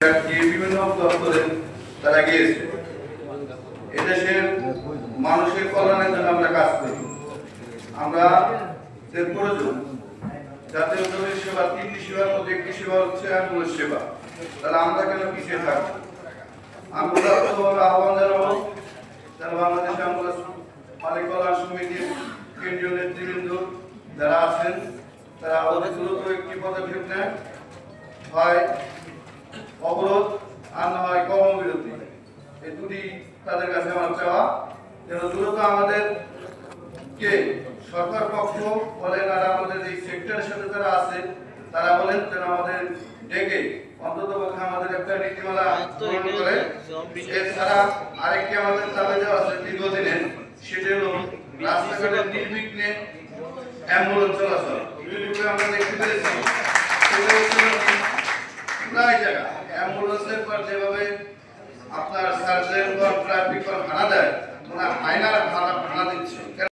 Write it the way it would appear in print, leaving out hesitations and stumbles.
বিভিন্ন দপ্তরে তারা গিয়েছে। এদেশের মানুষের কল্যাণের জন্য আমরা কাজ করি। আমরা প্রয়োজন জাতীয় জরুরি সেবা, তিনটি সেবার মধ্যে একটি সেবা হচ্ছে অ্যাম্বুলেন্স সেবা। তাহলে আমরা কেন পিছিয়ে থাকবো? আমরা আহ্বান জানাবো যারা বাংলাদেশ অ্যাম্বুলেন্স মালিক কল্যাণ সমিতির কেন্দ্রীয় নেতৃবৃন্দ যারা আছেন, তারা আমাদের দ্রুত একটি পদক্ষেপ নেন, হয় অবরোধ আর না হয় কর্মবিরতি। এই দুটি তাদের কাছে আমার চাওয়া, যেন দ্রুত আমাদের কে সরকার পক্ষ বলেন আর আমাদের এই সেক্টরের সাথে যারা আছে তারা বলেন যেন আমাদের ডেকে অন্তত পক্ষে আমাদের একটা নীতিমালা গ্রহণ করে। এছাড়া আরেকটি আমাদের দাবি দেওয়া আছে দীর্ঘদিনের, সেটা হলো রাস্তাঘাটে নির্বিঘ্নে অ্যাম্বুলেন্স চলাচল। ইউটিউবে আমরা দেখতে পেরেছি প্রায় জায়গা অ্যাম্বুলেন্সের পর যেভাবে আপনার সার্জেন্ট বা ট্রাফিক হানা দেয়, মানে হায়নার